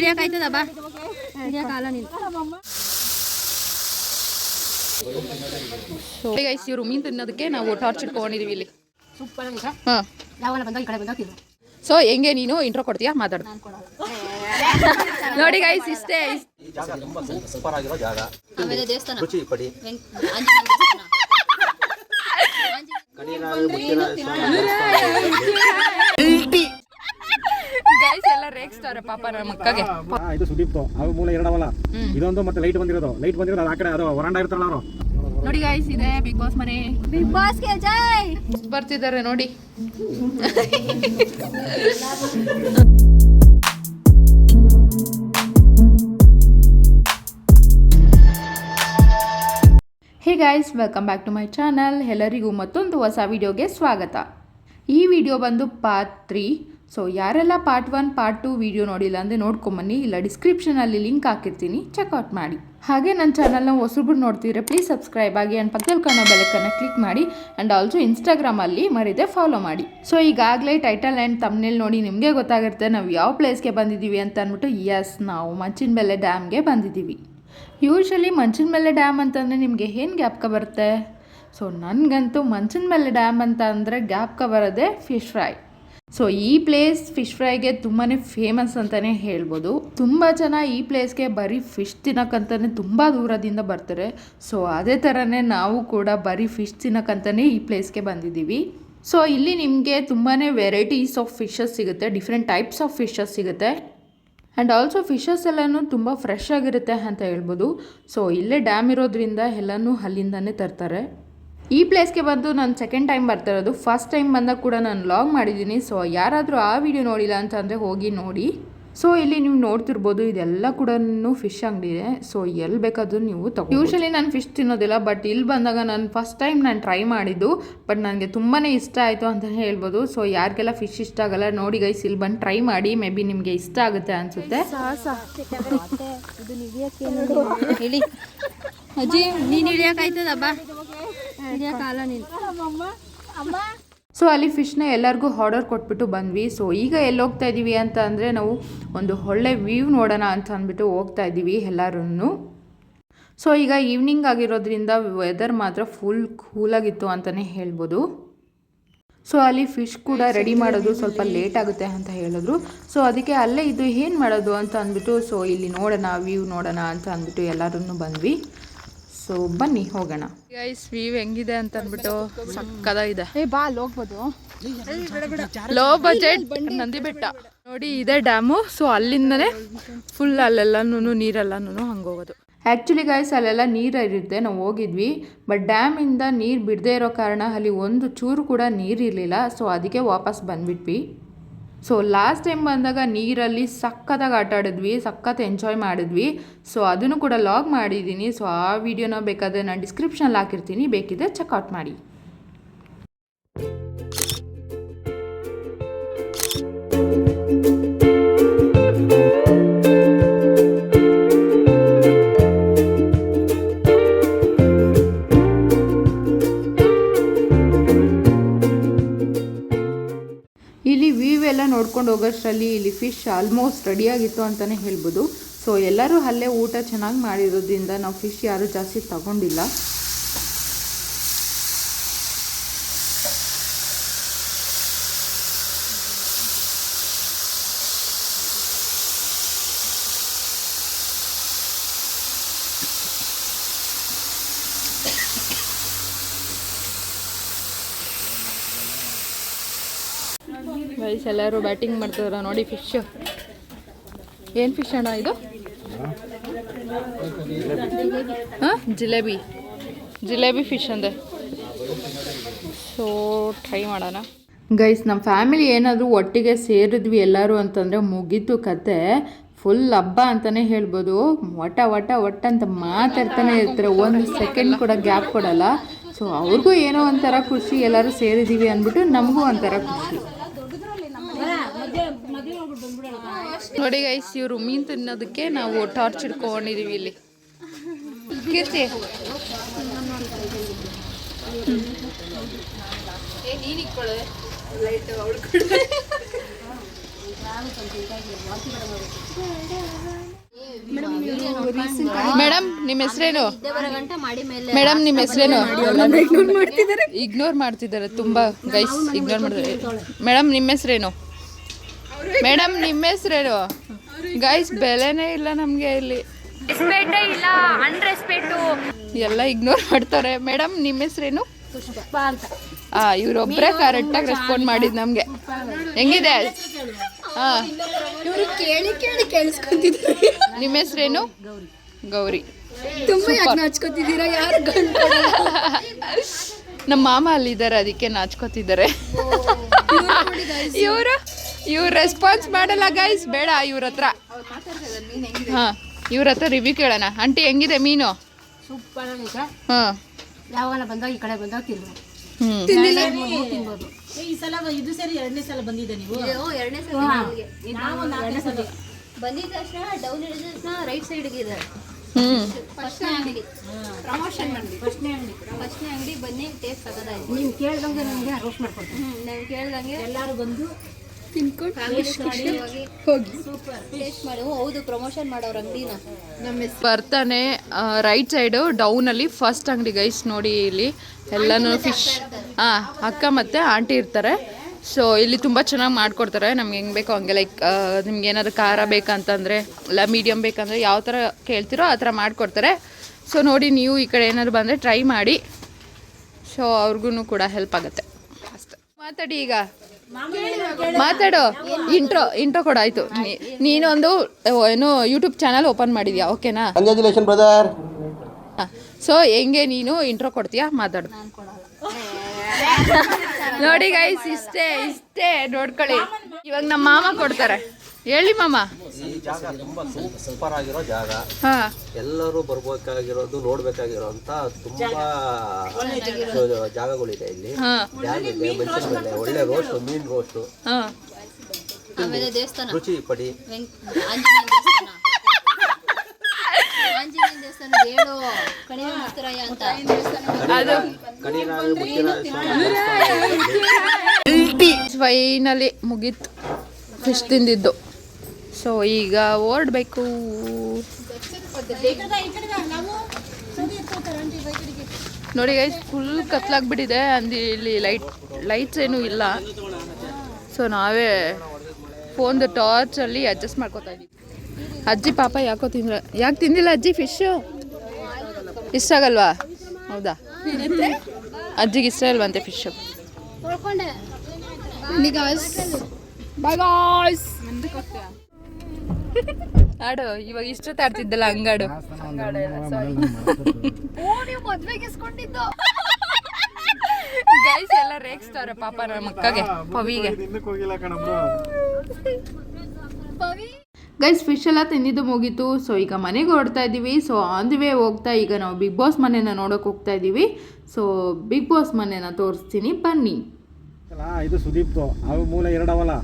ಹಿಡಿಯಕ್ಕಾಯ್ತದ ಬಾ ಹಿಡಿಯಕ್ಕಾಗಲ್ಲ ನೀನು. ಗೈಸ್ ಇವರು ಮೀನು ತಿನ್ನೋದಕ್ಕೆ ನಾವು ಟಾರ್ಚ್ ಇಟ್ಕೊಂಡಿದೀವಿ ಇಲ್ಲಿ. ಸೊ ಹೆಂಗೆ ನೀನು ಇಂಟ್ರೋ ಕೊಡ್ತೀಯಾ ಮಾತಾಡು. ನೋಡಿ ಗೈಸ್ ಇಷ್ಟೇ. ಗೈಸ್ ಎಲ್ಲ ರೇಗಿಸ್ತಾರೆ ಪಾಪ ನಮ್ಮ ಅಕ್ಕಗೆ. ಇದು ಸುದೀಪ್ತು ಅವು ಮೂಲ ಎರಡವಲ್ಲ, ಇದೊಂದು ಮತ್ತೆ ಲೈಟ್ ಬಂದಿರೋದು ಆ ಕಡೆ ಅದು ವರಾಂಡ ಇರ್ತಾರಲ್ಲ ಅವರು. ನೋಡಿ ಗೈಸ್ ಇದೆ ಬಿಗ್ ಬಾಸ್ ಮನೆ. ಬಿಗ್ ಬಾಸ್ ಗೆ ಜೈ ಬರ್ತಿದ್ದಾರೆ ನೋಡಿ. Hey guys welcome back to my channel. ಎಲ್ಲರಿಗೂ ಮತ್ತೊಂದು ಹೊಸ ವಿಡಿಯೋಗೆ ಸ್ವಾಗತ. ಈ ವಿಡಿಯೋ ಬಂದು ಪಾರ್ಟ್ 3. ಸೊ ಯಾರೆಲ್ಲ ಪಾರ್ಟ್ 1 ಪಾರ್ಟ್ 2 ವಿಡಿಯೋ ನೋಡಿಲ್ಲ ಅಂದರೆ ನೋಡ್ಕೊಂಬನ್ನಿ, ಇಲ್ಲ ಡಿಸ್ಕ್ರಿಪ್ಷನಲ್ಲಿ ಲಿಂಕ್ ಹಾಕಿರ್ತೀನಿ, ಚೆಕ್ಔಟ್ ಮಾಡಿ. ಹಾಗೆ ನನ್ನ ಚಾನಲ್ನ ಹೊಸಬ್ರು ನೋಡ್ತಿದ್ರೆ ಪ್ಲೀಸ್ ಸಬ್ಸ್ಕ್ರೈಬ್ ಆಗಿ ಆ್ಯಂಡ್ ಪಕ್ಕದಲ್ಲಿ ಕಾಣೋ ಬೆಲ್ಲಕ್ಕನ್ನು ಕ್ಲಿಕ್ ಮಾಡಿ ಆ್ಯಂಡ್ ಆಲ್ಸೋ ಇನ್ಸ್ಟಾಗ್ರಾಮಲ್ಲಿ ಮರೀದೆ ಫಾಲೋ ಮಾಡಿ. ಸೊ ಈಗಾಗಲೇ ಟೈಟಲ್ ಆ್ಯಂಡ್ ತಮ್ನೇಲ್ ನೋಡಿ ನಿಮಗೆ ಗೊತ್ತಾಗಿರುತ್ತೆ ನಾವು ಯಾವ ಪ್ಲೇಸ್ಗೆ ಬಂದಿದ್ದೀವಿ ಅಂತ ಅಂದ್ಬಿಟ್ಟು. ಎಸ್, ನಾವು ಮಂಚಿನಬೆಲೆ ಡ್ಯಾಮ್ಗೆ ಬಂದಿದ್ದೀವಿ. ಯೂಶ್ವಲಿ ಮಂಚಿನಬೆಲೆ ಡ್ಯಾಮ್ ಅಂತಂದರೆ ನಿಮಗೆ ಏನು ಜ್ಞಾಪಕ ಬರುತ್ತೆ? ಸೊ ನನಗಂತೂ ಮಂಚಿನಬೆಲೆ ಡ್ಯಾಮ್ ಅಂತ ಅಂದರೆ ಜ್ಞಾಪಕ ಬರೋದೇ ಫಿಶ್ ಫ್ರೈ. ಸೊ ಈ ಪ್ಲೇಸ್ ಫಿಶ್ ಫ್ರೈಗೆ ತುಂಬಾ ಫೇಮಸ್ ಅಂತಲೇ ಹೇಳ್ಬೋದು. ತುಂಬ ಜನ ಈ ಪ್ಲೇಸ್ಗೆ ಬರೀ ಫಿಶ್ ತಿನ್ನೋಕ್ಕಂತಲೇ ತುಂಬ ದೂರದಿಂದ ಬರ್ತಾರೆ. ಸೊ ಅದೇ ಥರನೇ ನಾವು ಕೂಡ ಬರೀ ಫಿಶ್ ತಿನ್ನೋಕ್ಕಂತಲೇ ಈ ಪ್ಲೇಸ್ಗೆ ಬಂದಿದ್ದೀವಿ. ಸೊ ಇಲ್ಲಿ ನಿಮಗೆ ತುಂಬಾ ವೆರೈಟೀಸ್ ಆಫ್ ಫಿಶಸ್ ಸಿಗುತ್ತೆ, ಡಿಫ್ರೆಂಟ್ ಟೈಪ್ಸ್ ಆಫ್ ಫಿಶಸ್ ಸಿಗುತ್ತೆ. ಆ್ಯಂಡ್ ಆಲ್ಸೋ ಫಿಶಸ್ ಎಲ್ಲನೂ ತುಂಬ ಫ್ರೆಶ್ ಆಗಿರುತ್ತೆ ಅಂತ ಹೇಳ್ಬೋದು. ಸೊ ಇಲ್ಲೇ ಡ್ಯಾಮ್ ಇರೋದ್ರಿಂದ ಎಲ್ಲನೂ ಅಲ್ಲಿಂದನೇ ತರ್ತಾರೆ. ಈ ಪ್ಲೇಸ್ಗೆ ಬಂದು ನಾನು ಸೆಕೆಂಡ್ ಟೈಮ್ ಬರ್ತಾ ಇರೋದು. ಫಸ್ಟ್ ಟೈಮ್ ಬಂದಾಗ ಕೂಡ ನಾನು ವ್ಲಾಗ್ ಮಾಡಿದ್ದೀನಿ. ಸೊ ಯಾರಾದರೂ ಆ ವಿಡಿಯೋ ನೋಡಿಲ್ಲ ಅಂತಂದರೆ ಹೋಗಿ ನೋಡಿ. ಸೊ ಇಲ್ಲಿ ನೀವು ನೋಡ್ತಿರ್ಬೋದು ಇದೆಲ್ಲ ಕೂಡ ಫಿಶ್ ಅಂಗಡಿ ಇದೆ. ಸೊ ಎಲ್ಲಿ ಬೇಕಾದರೂ ನೀವು ತಗೋ. ಯೂಶ್ವಲಿ ನಾನು ಫಿಶ್ ತಿನ್ನೋದಿಲ್ಲ, ಬಟ್ ಇಲ್ಲಿ ಬಂದಾಗ ನಾನು ಫಸ್ಟ್ ಟೈಮ್ ನಾನು ಟ್ರೈ ಮಾಡಿದ್ದು. ಬಟ್ ನನಗೆ ತುಂಬಾ ಇಷ್ಟ ಆಯಿತು ಅಂತ ಹೇಳ್ಬೋದು. ಸೊ ಯಾರಿಗೆಲ್ಲ ಫಿಶ್ ಇಷ್ಟ ಆಗಲ್ಲ ನೋಡಿ ಗೈಸ್, ಇಲ್ಲಿ ಬಂದು ಟ್ರೈ ಮಾಡಿ, ಮೇ ಬಿ ನಿಮಗೆ ಇಷ್ಟ ಆಗುತ್ತೆ ಅನಿಸುತ್ತೆ. ಹೇಳಿ ಅಜ್ಜಿ, ನೀನು ಹಿಡಿಯೋಕ್ಕಾಯ್ತದ ಬಾ ಹಿಡಿಯೋಕ್ಕಾಗಲ್ಲ ನೀನು. ಸೊ ಅಲ್ಲಿ ಫಿಶ್ನ ಎಲ್ಲರಿಗೂ ಆರ್ಡರ್ ಕೊಟ್ಬಿಟ್ಟು ಬಂದ್ವಿ. ಸೊ ಈಗ ಎಲ್ಲಿ ಹೋಗ್ತಾ ಇದ್ದೀವಿ ಅಂತ ಅಂದರೆ ನಾವು ಒಂದು ಒಳ್ಳೆ ವ್ಯೂ ನೋಡೋಣ ಅಂತ ಅಂದ್ಬಿಟ್ಟು ಹೋಗ್ತಾ ಇದ್ದೀವಿ ಎಲ್ಲರೂ. ಸೊ ಈಗ ಈವ್ನಿಂಗ್ ಆಗಿರೋದ್ರಿಂದ ವೆದರ್ ಮಾತ್ರ ಫುಲ್ ಕೂಲಾಗಿತ್ತು ಅಂತಲೇ ಹೇಳ್ಬೋದು. ಸೊ ಅಲ್ಲಿ ಫಿಶ್ ಕೂಡ ರೆಡಿ ಮಾಡೋದು ಸ್ವಲ್ಪ ಲೇಟ್ ಆಗುತ್ತೆ ಅಂತ ಹೇಳಿದ್ರು. ಸೊ ಅದಕ್ಕೆ ಅಲ್ಲೇ ಇದು ಏನು ಮಾಡೋದು ಅಂತ ಅಂದ್ಬಿಟ್ಟು ಸೊ ಇಲ್ಲಿ ನೋಡೋಣ ವ್ಯೂ ನೋಡೋಣ ಅಂತ ಅಂದ್ಬಿಟ್ಟು ಎಲ್ಲರೂ ಬಂದ್ವಿ. ಸೊ ಬನ್ನಿ ಹೋಗೋಣ. ಗೈಸ್ ವ್ಯೂ ಹೆಂಗಿದೆ ಅಂತ ಅಂದ್ಬಿಟ್ಟು ಸಕ್ಕದಾಗಿದೆ. ಬಾ ಅಲ್ಲಿ ಹೋಗ್ಬೋದು. ಲೋ ಬಜೆಟ್ ನಂದಿ ಬೆಟ್ಟ ನೋಡಿ, ಇದೆ ಡ್ಯಾಮು. ಸೊ ಅಲ್ಲಿಂದನೇ ಫುಲ್ ಅಲ್ಲೆಲ್ಲನೂ ನೀರೆಲ್ಲನೂ ಹಂಗೆ ಹೋಗೋದು. ಆ್ಯಕ್ಚುಲಿ ಗೈಸ್ ಅಲ್ಲೆಲ್ಲ ನೀರು ಇರುತ್ತೆ, ನಾವು ಹೋಗಿದ್ವಿ. ಬಟ್ ಡ್ಯಾಮಿಂದ ನೀರು ಬಿಡದೇ ಇರೋ ಕಾರಣ ಅಲ್ಲಿ ಒಂದು ಚೂರು ಕೂಡ ನೀರಿರಲಿಲ್ಲ. ಸೊ ಅದಕ್ಕೆ ವಾಪಸ್ ಬಂದುಬಿಟ್ವಿ. ಸೊ ಲಾಸ್ಟ್ ಟೈಮ್ ಬಂದಾಗ ನೀರಲ್ಲಿ ಸಖತ್ತಾಗಿ ಆಟ ಆಡಿದ್ವಿ, ಸಖತ್ ಎಂಜಾಯ್ ಮಾಡಿದ್ವಿ. ಸೊ ಅದನ್ನು ಕೂಡ ಲಾಗ್ ಮಾಡಿದ್ದೀನಿ. ಸೊ ಆ ವಿಡಿಯೋನ ಬೇಕಾದರೆ ನಾನು ಡಿಸ್ಕ್ರಿಪ್ಷನಲ್ಲಿ ಹಾಕಿರ್ತೀನಿ, ಬೇಕಿದ್ರೆ ಚೆಕ್ಔಟ್ ಮಾಡಿ. ಇಲ್ಲಿ ವ್ಯೂ ಎಲ್ಲ ನೋಡ್ಕೊಂಡು ಹೋಗೋಷ್ಟರಲ್ಲಿ ಇಲ್ಲಿ ಫಿಶ್ ಆಲ್ಮೋಸ್ಟ್ ರೆಡಿಯಾಗಿತ್ತು ಅಂತಲೇ ಹೇಳ್ಬೋದು. ಸೊ ಎಲ್ಲರೂ ಅಲ್ಲೇ ಊಟ ಚೆನ್ನಾಗಿ ಮಾಡಿರೋದ್ರಿಂದ ನಾವು ಫಿಶ್ ಯಾರೂ ಜಾಸ್ತಿ ತಗೊಂಡಿಲ್ಲ. ಗೈಸ್ ಎಲ್ಲರೂ ಬ್ಯಾಟಿಂಗ್ ಮಾಡ್ತಿದಾರ ನೋಡಿ. ಫಿಶ್ ಏನು ಫಿಶ್ ಅಣ್ಣ ಇದು? ಹಾಂ ಜಿಲೇಬಿ ಫಿಶ್ ಅಂದೆ. ಸೊ ಟ್ರೈ ಮಾಡೋಣ ಗೈಸ್. ನಮ್ಮ ಫ್ಯಾಮಿಲಿ ಏನಾದರೂ ಒಟ್ಟಿಗೆ ಸೇರಿದ್ವಿ ಎಲ್ಲರೂ ಅಂತಂದರೆ ಮುಗೀತು ಕತೆ. ಫುಲ್ ಹಬ್ಬ ಅಂತಲೇ ಹೇಳ್ಬೋದು. ಒಟ್ಟ ಅಂತ ಮಾತಾಡ್ತಾನೆ ಇರ್ತಾರೆ, ಒಂದು ಸೆಕೆಂಡ್ ಕೂಡ ಗ್ಯಾಪ್ ಕೊಡಲ್ಲ. ಸೊ ಅವ್ರಿಗೂ ಏನೋ ಒಂಥರ ಖುಷಿ, ಎಲ್ಲರೂ ಸೇರಿದ್ದೀವಿ ಅಂದ್ಬಿಟ್ಟು ನಮಗೂ ಒಂಥರ ಖುಷಿ. ನೋಡಿ ಗೈಸ್ ಇವರು ಮೀನು ತಿನ್ನೋದಕ್ಕೆ ನಾವು ಟಾರ್ಚ್ ಇಟ್ಕೊಂಡಿದ್ದೀವಿ ಇಲ್ಲಿ. ಕೀರ್ತಿ ನೀನು ಇಟ್ಕೊಳ್ಳೆ ಲೈಟ್ ಮೇಡಮ್ ನಿಮ್ಮ ಹೆಸರೇನು? ಮೇಡಮ್ ನಿಮ್ಮ ಹೆಸರೇನು? ಇಗ್ನೋರ್ ಮಾಡ್ತಿದ್ದಾರೆ ತುಂಬಾ ಗೈಸ್, ಇಗ್ನೋರ್ ಮಾಡ್ತಾರೆ. ಮೇಡಮ್ ನಿಮ್ಮ ಹೆಸರೇನು? ಮೇಡಮ್ ನಿಮ್ಮ ಹೆಸರೇನು? ಗೈಸ್ ಬೆಲೆನೇ ಇಲ್ಲ ನಮಗೆ ಇಲ್ಲಿ, ರೆಸ್ಪೆಕ್ಟೇ ಇಲ್ಲ, ಅನ್ರೆಸ್ಪೆಕ್ಟು. ಎಲ್ಲ ಇಗ್ನೋರ್ ಮಾಡ್ತಾರೆ. ಮೇಡಮ್ ನಿಮ್ಮ ಹೆಸರೇನು? ಇವರೊಬ್ಬರೇ ಕರೆಕ್ಟಾಗಿ ರೆಸ್ಪಾಂಡ್ ಮಾಡಿದ್ ನಮಗೆ. ಹೆಂಗಿದೆ? ಇವರು ಕೇಳಿ ಕೇಳಿ ಕೇಳಿಸ್ಕೊಂತಿದ್ದಾರೆ. ನಿಮ್ಮ ಹೆಸರೇನು? ಗೌರಿ. ತುಂಬಾ ಯಾಕೆ ನಾಚ್ಕೋತಿದ್ದೀರಾ? ಯಾರು ನಮ್ಮ ಮಾಮ ಅಲ್ಲಿದ್ದಾರೆ, ಅದಕ್ಕೆ ನಾಚ್ಕೋತಿದ್ದಾರೆ. ಇವ್ರು ರೆಸ್ಪಾನ್ಸ್ ಮಾಡಲ್ಲ ಗೈಸ್, ಬೇಡ ಇವ್ರ ಹತ್ರ. ಹಾಂ, ಇವ್ರ ಹತ್ರ ರಿವ್ಯೂ ಕೇಳೋಣ. ಆಂಟಿ ಹೆಂಗಿದೆ ಮೀನು? ಸೂಪರ್ ಆಗಿದೆ. ಹಾಂ, ಯಾವಾಗ ಬಂದಾಗ ಈ ಕಡೆ ಬಂದಾಗ ತಿನ್ಬೋದು. ತಿನ್ಬೋದು. ಈ ಸಲ ಇದು ಸರಿ ಎರಡನೇ ಸಲ ಬಂದಿದೆ ನೀವು? ಎರಡನೇ ಸಲ ನಾವು ನಾಲ್ಕನೇ ಸಲ ಬಂದಿದ್ದ ತಕ್ಷಣ ಡೌನ್ ಹಿಡಿದ ತಕ್ಷಣ ರೈಟ್ ಸೈಡ್ಗೆ ಇದೆ ಫಸ್ಟ್ನೇ ಅಂಗಡಿ. ಪ್ರಮೋಷನ್ ಮಾಡಿ ಫಸ್ಟ್ನೇ ಅಂಗಡಿ ಬನ್ನಿ, ಟೇಸ್ಟ್ ಆಗೋದಾಯ್ತು. ನೀವು ಕೇಳ್ದಂಗೆ ನನಗೆ ರೋಸ್ಟ್ ಮಾಡ್ಕೊಡ್ತೀನಿ. ನಾವು ಕೇಳ್ದಂಗೆ ಎಲ್ಲರೂ ಬಂದು ತಿನ್ಕೊಂಡು ಹೋಗಿ ಟೇಸ್ಟ್ ಮಾಡಿ. ಹೌದು, ಪ್ರಮೋಷನ್ ಮಾಡೋರು ಅಂಗಡಿನ. ಬರ್ತಾನೆ ರೈಟ್ ಸೈಡು ಡೌನಲ್ಲಿ ಫಸ್ಟ್ ಅಂಗಡಿ ಗೈಸ್. ನೋಡಿ ಇಲ್ಲಿ ಎಲ್ಲನೂ ಫಿಶ್. ಹಾಂ, ಅಕ್ಕ ಮತ್ತು ಆಂಟಿ ಇರ್ತಾರೆ. ಸೊ ಇಲ್ಲಿ ತುಂಬ ಚೆನ್ನಾಗಿ ಮಾಡಿಕೊಡ್ತಾರೆ, ನಮ್ಗೆ ಹೆಂಗೆ ಬೇಕೋ ಹಂಗೆ. ಲೈಕ್ ನಿಮ್ಗೆ ಏನಾದ್ರು ಖಾರ ಬೇಕಂತಂದರೆ ಇಲ್ಲ ಮೀಡಿಯಮ್ ಬೇಕಂದರೆ ಯಾವ ಥರ ಕೇಳ್ತಿರೋ ಆ ಥರ ಮಾಡಿಕೊಡ್ತಾರೆ. ಸೊ ನೋಡಿ, ನೀವು ಈ ಕಡೆ ಏನಾದ್ರು ಬಂದರೆ ಟ್ರೈ ಮಾಡಿ. ಸೊ ಅವ್ರಿಗೂ ಕೂಡ ಹೆಲ್ಪ್ ಆಗುತ್ತೆ ಅಷ್ಟೆ. ಮಾತಾಡಿ ಈಗ, ಮಾತಾಡು. ಇಂಟ್ರೋ ಕೊಡ. ಆಯಿತು, ನೀನೊಂದು ಏನು ಯೂಟ್ಯೂಬ್ ಚಾನಲ್ ಓಪನ್ ಮಾಡಿದ್ಯಾ? ಓಕೆನಾ? Congratulation brother. ಸೊ ಹೆಂಗೆ ನೀನು ಇಂಟ್ರೋ ಕೊಡ್ತೀಯಾ? ಮಾತಾಡು. ನೋಡಿ ಗೈಸ್, ಇಷ್ಟೇ ನೋಡ್ಕೊಳ್ಳಿ. ಇವಾಗ ನಮ್ಮ ಮಾಮ ಕೊಡ್ತಾರೆ. ಹೇಳಿ ಮಾಮ. ಈ ಜಾಗ ತುಂಬಾ ಸೂಪರ್ ಆಗಿರೋ ಜಾಗ. ಹಾಂ, ಎಲ್ಲರೂ ಬರ್ಬೇಕಾಗಿರೋದು, ನೋಡ್ಬೇಕಾಗಿರೋಂತ ತುಂಬಾ ಜಾಗಗಳಿದೆ ಇಲ್ಲಿ. ಡ್ಯಾಮ್ ಇದೆ, ಮೆಣಸಿನಕಾಯಿ, ಒಳ್ಳೆ ರೋಸ್ಟ್, ಮೀನ್ ರೋಸ್ಟ್, ಹಾಂ, ಆಮೇಲೆ ದೇವಸ್ಥಾನ, ರುಚಿ ಪಡಿ, ಆಂಜನೇಯ ದೇವಸ್ಥಾನ. ಆಂಜನೇಯ ದೇವಸ್ಥಾನ ಹೇಳು, ಕಡಿಮೆ ಮಾಡ್ತೀರಯ್ಯ ಅಂತ. ಅದು ಕಡಿನಾಳು, ಮುತ್ತಿನ ಫೈನಲಿ ಮುಗೀತು ಫಿಶ್ ತಿಂದಿದ್ದು. ಸೊ ಈಗ ಓಡಬೇಕು. ನೋಡಿ ಗೈಸ್, ಫುಲ್ ಕತ್ಲಾಗ್ಬಿಟ್ಟಿದೆ. ಇಲ್ಲಿ ಲೈಟ್ಸ್ ಏನೂ ಇಲ್ಲ. ಸೊ ನಾವೇ ಫೋನ್ದು ಟಾರ್ಚಲ್ಲಿ ಅಡ್ಜಸ್ಟ್ ಮಾಡ್ಕೋತಾ ಇದ್ದೀವಿ. ಅಜ್ಜಿ ಪಾಪ ಯಾಕೆ ತಿಂದಿಲ್ಲ ಅಜ್ಜಿ ಫಿಶ್ಶು? ಇಷ್ಟ ಆಗಲ್ವಾ? ಹೌದಾ, ಅಜ್ಜಿಗೆ ಇಷ್ಟ ಇಲ್ವಂತೆ ಫಿಶ್ಶು. ಆಡು, ಇವಾಗ ಇಷ್ಟೊತ್ತು ಆಡ್ತಿದ್ದಲ್ಲ ಹಂಗಾಡು. ಗೈಸ್ ಎಲ್ಲ ರೇಗಿಸ್ತಾವ್ರೆ ಪಾಪ ನಮ್ಮ ಅಕ್ಕಗೆ, ಪವಿಗೆ. ಗೈಸ್ ಫಿಶ್ ಎಲ್ಲ ತಿಂದಿದ್ದು ಮುಗೀತು. ಸೊ ಈಗ ಮನೆಗೆ ಹೊರಡ್ತಾ ಇದ್ದೀವಿ. ಸೊ ಆನ್ ದಿ ವೇ ಹೋಗ್ತಾ ಈಗ ನಾವು ಬಿಗ್ ಬಾಸ್ ಮನೆನ ನೋಡೋಕೆ ಹೋಗ್ತಾ ಇದ್ದೀವಿ. ಸೊ ಬಿಗ್ ಬಾಸ್ ಮನೆನ ತೋರಿಸ್ತೀನಿ ಬನ್ನಿ. ಇದು ಸುದೀಪ್ದು, ಅವು ಮೂಲ ಎರಡವಲ್ಲ.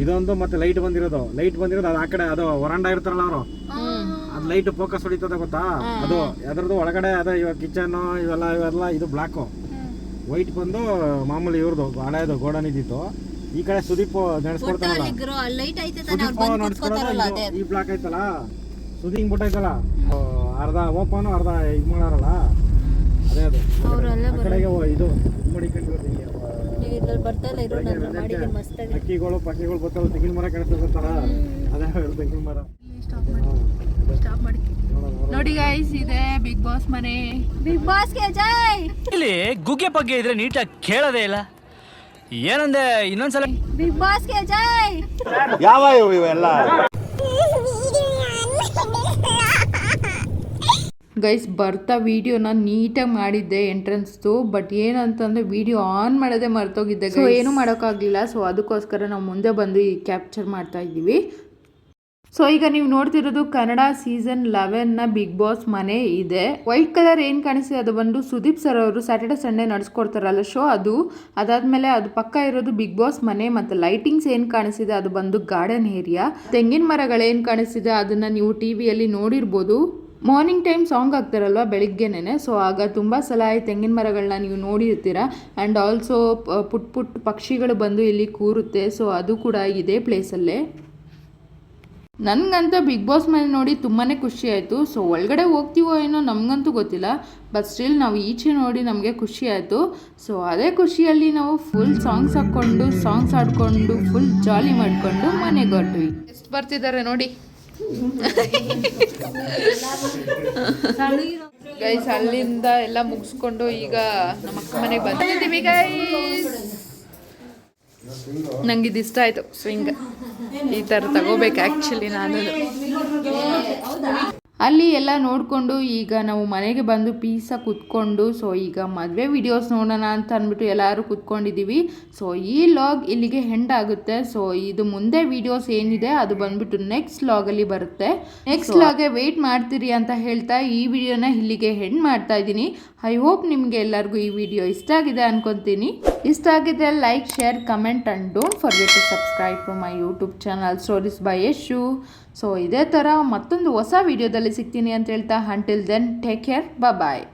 ಇದೊಂದು ಮತ್ತೆ ಲೈಟ್ ಬಂದಿರೋದು ಅದು ಆ ಕಡೆ, ಅದು ವರಾಂಡ ಇರ್ತಾರಲ್ಲ ಅವರು, ಅದು ಲೈಟ್ ಫೋಕಸ್ ಹೊಡಿತದ ಗೊತ್ತಾ? ಅದು ಅದ್ರದ್ದು ಒಳಗಡೆ ಅದ. ಇವಾಗ ಕಿಚನ್ ಇವೆಲ್ಲ ಇದು ಬ್ಲಾಕ್. ವೈಟ್ ಬಂದು ಮಾಮೂಲಿ ಇವ್ರದ್ದು ಹಳೆಯದು ಗೋಡನ್ ಇದ್ದಿತ್ತು. ಈ ಕಡೆ ಸುದೀಪ್ ನಡೆಸ್ಕೊಡ್ತಾನಲ್ಲ, ಸುದೀಪ್ ನಡೆಸ್ಕೊಡೋದು ಈ ಬ್ಲಾಕ್ ಐತಲ್ಲ, ಸುದೀಪ್ ಬಿಟ್ಟು ಐತಲ್ಲ, ಅರ್ಧ ಓಪನ್ ಅರ್ಧ ಇದು ಮಾಡಾರಲ್ಲ, ಅದೇ ಅದು ಆ ಕಡೆಗೆ ಇದು ಮಡಿಕೊಂಡಿರೋದು. ಅಕ್ಕಿಗಳು ಪಕ್ಕಿಗಳು ಬರ್ತಾವ, ತೆಂಗಿನ ಮರ ಕಾಣಿಸ್ತಾರ, ಅದೇ ತೆಂಗಿನ ಮರ. ನೋಡಿ ಗೈಸ್, ಇದೆ ಬಿಗ್ ಬಾಸ್ ಮನೆ. ಬಿಗ್ ಬಾಸ್ಗೆ ಜೈ. ಇಲ್ಲಿ ಗುಗ್ಗೆ ಪಗ್ಗೆ ಇದ್ರೆ ನೀಟಾಗಿ ಕೇಳೋದೇ ಇಲ್ಲ. ಏನಂದೆ ಇನ್ನೊಂದ್ಸಲ? ಬಿಗ್ ಬಾಸ್ಗೆ ಜೈ. ಯಾವ ಇವೆಲ್ಲ ಗೈಸ್ ಬರ್ತಾ ವಿಡಿಯೋನ ನೀಟಾಗಿ ಮಾಡಿದ್ದೆ ಎಂಟ್ರೆನ್ಸ್ದು. ಬಟ್ ಏನಂತಂದರೆ ವಿಡಿಯೋ ಆನ್ ಮಾಡೋದೇ ಮರ್ತೋಗಿದ್ದೆ. ಸೊ ಏನೂ ಮಾಡೋಕ್ಕಾಗಲಿಲ್ಲ. ಸೊ ಅದಕ್ಕೋಸ್ಕರ ನಾವು ಮುಂದೆ ಬಂದು ಈ ಕ್ಯಾಪ್ಚರ್ ಮಾಡ್ತಾ ಇದ್ದೀವಿ. ಸೊ ಈಗ ನೀವು ನೋಡ್ತಿರೋದು ಕನ್ನಡ ಸೀಸನ್ 11ನ ಬಿಗ್ ಬಾಸ್ ಮನೆ ಇದೆ. ವೈಟ್ ಕಲರ್ ಏನು ಕಾಣಿಸ್ತಿದೆ ಅದು ಬಂದು ಸುದೀಪ್ ಸರ್ ಅವರು ಸ್ಯಾಟರ್ಡೆ ಸಂಡೇ ನಡೆಸ್ಕೊಡ್ತಾರಲ್ಲ ಶೋ ಅದು. ಅದಾದಮೇಲೆ ಅದು ಪಕ್ಕ ಇರೋದು ಬಿಗ್ ಬಾಸ್ ಮನೆ. ಮತ್ತು ಲೈಟಿಂಗ್ಸ್ ಏನು ಕಾಣಿಸ್ತಿದೆ ಅದು ಬಂದು ಗಾರ್ಡನ್ ಏರಿಯಾ. ತೆಂಗಿನ ಮರಗಳೇನು ಕಾಣಿಸ್ತಿದೆ ಅದನ್ನು ನೀವು ಟಿ ವಿಯಲ್ಲಿ ನೋಡಿರ್ಬೋದು. ಮಾರ್ನಿಂಗ್ ಟೈಮ್ ಸಾಂಗ್ ಹಾಕ್ತಾರಲ್ವ ಬೆಳಿಗ್ಗೆನೇ. ಸೊ ಆಗ ತುಂಬ ಸಲ ಈ ತೆಂಗಿನ ಮರಗಳನ್ನ ನೀವು ನೋಡಿರ್ತೀರ. ಆ್ಯಂಡ್ ಆಲ್ಸೋ ಪುಟ್ ಪಕ್ಷಿಗಳು ಬಂದು ಇಲ್ಲಿ ಕೂರುತ್ತೆ. ಸೊ ಅದು ಕೂಡ ಇದೇ ಪ್ಲೇಸಲ್ಲೇ. ನನಗಂತೂ ಬಿಗ್ ಬಾಸ್ ಮನೆ ನೋಡಿ ತುಂಬಾ ಖುಷಿ ಆಯಿತು. ಸೊ ಒಳಗಡೆ ಹೋಗ್ತೀವೋ ಏನೋ ನಮಗಂತೂ ಗೊತ್ತಿಲ್ಲ, ಬಟ್ ಸ್ಟಿಲ್ ನಾವು ಈಚೆ ನೋಡಿ ನಮಗೆ ಖುಷಿ ಆಯಿತು. ಸೊ ಅದೇ ಖುಷಿಯಲ್ಲಿ ನಾವು ಫುಲ್ ಸಾಂಗ್ಸ್ ಹಾಕ್ಕೊಂಡು ಸಾಂಗ್ಸ್ ಆಡ್ಕೊಂಡು ಫುಲ್ ಜಾಲಿ ಮಾಡಿಕೊಂಡು ಮನೆಗೆ ಹೊರಟ್ವಿ. ಎಷ್ಟು ಬರ್ತಿದ್ದಾರೆ ನೋಡಿ ಗೈಸ್. ಅಲ್ಲಿಂದ ಎಲ್ಲ ಮುಗಿಸ್ಕೊಂಡು ಈಗ ನಮ್ಮ ಅಕ್ಕ ಮನೆಗೆ ಬಂದಿದ್ದೀವಿ ಗೈಸ್. ನಂಗೆ ಇದು ಇಷ್ಟ ಆಯಿತು ಸ್ವಿಂಗ್, ಈ ಥರ ತಗೋಬೇಕು ಆ್ಯಕ್ಚುಲಿ ನಾನು. ಅಲ್ಲಿ ಎಲ್ಲ ನೋಡಿಕೊಂಡು ಈಗ ನಾವು ಮನೆಗೆ ಬಂದು ಪೀಸಾಗಿ ಕೂತ್ಕೊಂಡು ಸೊ ಈಗ ಮದುವೆ ವಿಡಿಯೋಸ್ ನೋಡೋಣ ಅಂತ ಅಂದ್ಬಿಟ್ಟು ಎಲ್ಲರೂ ಕೂತ್ಕೊಂಡಿದ್ದೀವಿ. ಸೊ ಈ ಲಾಗ್ ಇಲ್ಲಿಗೆ ಎಂಡ್ ಆಗುತ್ತೆ. ಸೊ ಇದು ಮುಂದೆ ವಿಡಿಯೋಸ್ ಏನಿದೆ ಅದು ಬಂದ್ಬಿಟ್ಟು ನೆಕ್ಸ್ಟ್ ಲಾಗಲ್ಲಿ ಬರುತ್ತೆ. ನೆಕ್ಸ್ಟ್ ಲಾಗೆ ವೆಯ್ಟ್ ಮಾಡ್ತೀರಿ ಅಂತ ಹೇಳ್ತಾ ಈ ವಿಡಿಯೋನ ಇಲ್ಲಿಗೆ ಎಂಡ್ ಮಾಡ್ತಾ ಇದ್ದೀನಿ. ಐ ಹೋಪ್ ನಿಮಗೆ ಎಲ್ಲರಿಗೂ ಈ ವಿಡಿಯೋ ಇಷ್ಟ ಆಗಿದೆ ಅನ್ಕೊತೀನಿ. ಇಷ್ಟ ಆಗಿದ್ರೆ like, share, comment and don't forget to subscribe to my YouTube channel stories by Yashu. So ಇದೇ ಥರ ಮತ್ತೊಂದು ಹೊಸ ವಿಡಿಯೋದಲ್ಲಿ ಸಿಗ್ತೀನಿ ಅಂತ ಹೇಳ್ತಾ, ಅಂಟಿಲ್ ದೆನ್ ಟೇಕ್ ಕೇರ್, ಬಾಯ್.